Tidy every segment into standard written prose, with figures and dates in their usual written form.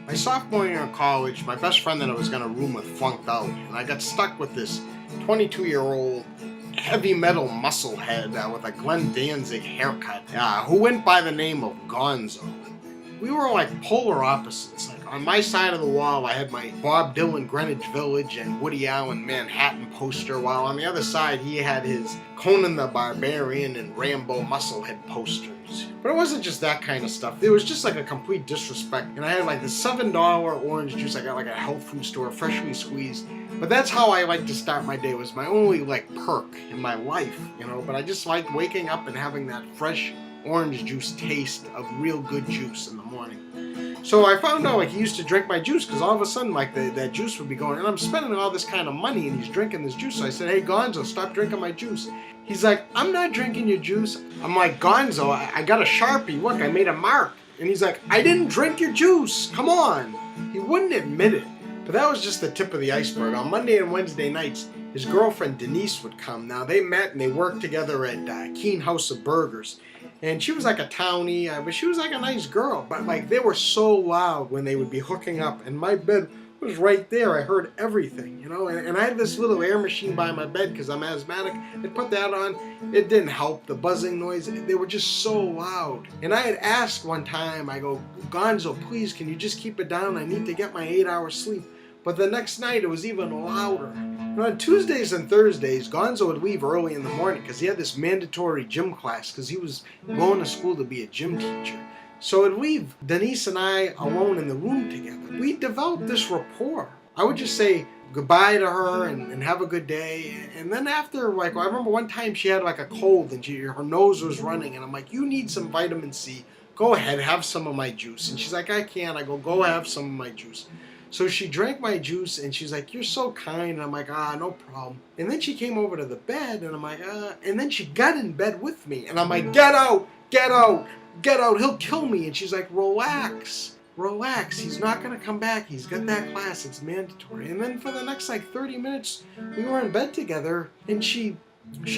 My sophomore year in college, my best friend that I was going to room with flunked out, and I got stuck with this 22-year-old heavy metal musclehead with a Glenn Danzig haircut who went by the name of Gonzo. We were like polar opposites. Like on my side of the wall, I had my Bob Dylan Greenwich Village and Woody Allen Manhattan poster, while on the other side he had his Conan the Barbarian and Rambo Musclehead posters. But it wasn't just that kind of stuff. It was just like a complete disrespect. And I had like the $7 orange juice I got like at a health food store, freshly squeezed. But that's how I like to start my day. It was my only like perk in my life, you know. But I just liked waking up and having that fresh orange juice taste of real good juice in the morning. So I found out like he used to drink my juice, because all of a sudden like that juice would be going, and I'm spending all this kind of money and he's drinking this juice. So I said, hey Gonzo, stop drinking my juice. He's like, I'm not drinking your juice. I'm like, Gonzo, I got a Sharpie, look, I made a mark. And he's like, I didn't drink your juice, come on. He wouldn't admit it. But that was just the tip of the iceberg. On Monday and Wednesday nights, his girlfriend Denise would come. Now they met and they worked together at Keen House of Burgers. And she was like a townie, but she was like a nice girl. But like they were so loud when they would be hooking up, and my bed was right there. I heard everything, you know. And I had this little air machine by my bed because I'm asthmatic. I put that on. It didn't help. The buzzing noise. They were just so loud. And I had asked one time. I go, Gonzo, please, can you just keep it down? I need to get my 8-hour sleep. But the next night it was even louder. And on Tuesdays and Thursdays, Gonzo would leave early in the morning because he had this mandatory gym class because he was going to school to be a gym teacher. So it'd leave Denise and I alone in the room together. We developed this rapport. I would just say goodbye to her and have a good day. And then after, like, I remember one time she had like a cold and her nose was running. And I'm like, you need some vitamin C. Go ahead, have some of my juice. And she's like, I can't. I go have some of my juice. So she drank my juice and she's like, you're so kind. And I'm like, no problem. And then she came over to the bed and I'm like, and then she got in bed with me. And I'm like, get out, get out, get out. He'll kill me. And she's like, relax, relax. He's not going to come back. He's got that class. It's mandatory. And then for the next like 30 minutes, we were in bed together and she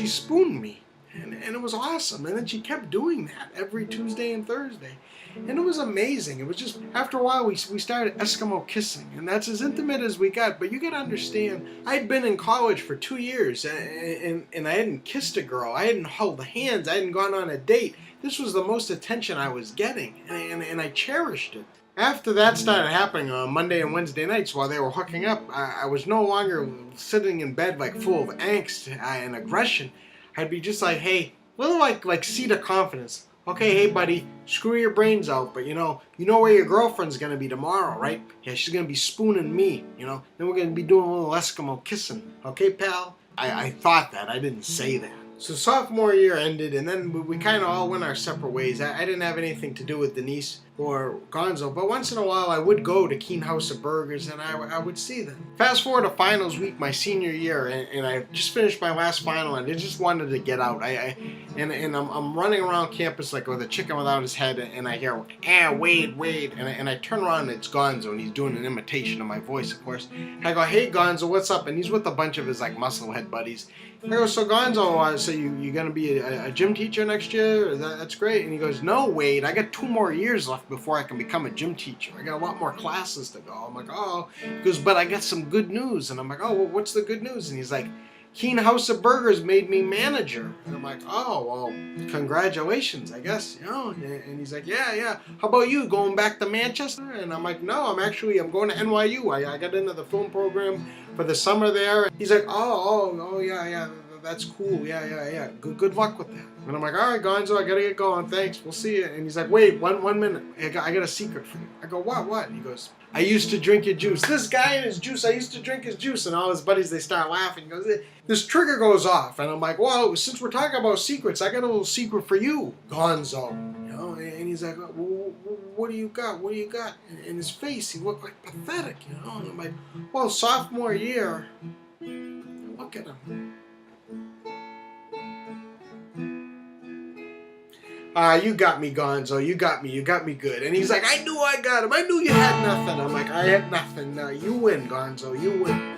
spooned me. And it was awesome. And then she kept doing that every Tuesday and Thursday. And it was amazing. It was just, after a while, we started Eskimo kissing. And that's as intimate as we got. But you got to understand, I'd been in college for 2 years. And I hadn't kissed a girl. I hadn't held hands. I hadn't gone on a date. This was the most attention I was getting. And I cherished it. After that started happening on Monday and Wednesday nights while they were hooking up, I was no longer sitting in bed like full of angst and aggression. I'd be just like, hey, little like seed of confidence. Okay, hey buddy, screw your brains out, but you know where your girlfriend's gonna be tomorrow, right? Yeah, she's gonna be spooning me, you know. Then we're gonna be doing a little Eskimo kissing. Okay, pal? I thought that, I didn't say that. So sophomore year ended, and then we kind of all went our separate ways. I didn't have anything to do with Denise or Gonzo, but once in a while I would go to Keen House of Burgers and I would see them. Fast forward to finals week my senior year, and I just finished my last final, and I just wanted to get out. I'm running around campus like with a chicken without his head, and I hear, Wade, and I turn around and it's Gonzo, and he's doing an imitation of my voice, of course. And I go, hey Gonzo, what's up? And he's with a bunch of his like musclehead buddies. I go, so Gonzo, so you're going to be a gym teacher next year? That's great. And he goes, no, Wade, I got 2 more years left before I can become a gym teacher. I got a lot more classes to go. I'm like, oh. He goes, but I got some good news. And I'm like, oh, well, what's the good news? And he's like, Keen House of Burgers made me manager. And I'm like, oh, well, congratulations, I guess. You know? And he's like, yeah. How about you, going back to Manchester? And I'm like, no, I'm going to NYU. I got into the film program for the summer there. He's like, oh, yeah, that's cool. Yeah. Good luck with that. And I'm like, all right, Gonzo, I got to get going. Thanks. We'll see you. And he's like, wait, one minute. I got a secret for you. I go, what? And he goes, I used to drink your juice. This guy and his juice, I used to drink his juice. And all his buddies, they start laughing. He goes, this trigger goes off. And I'm like, well, since we're talking about secrets, I got a little secret for you, Gonzo. You know? And he's like, well, what do you got? What do you got? And in his face, he looked like pathetic, you know? And I'm like, well, sophomore year, look at him. You got me, Gonzo. You got me good. And he's like, I knew I got him. I knew you had nothing. I'm like, I had nothing. You win, Gonzo. You win.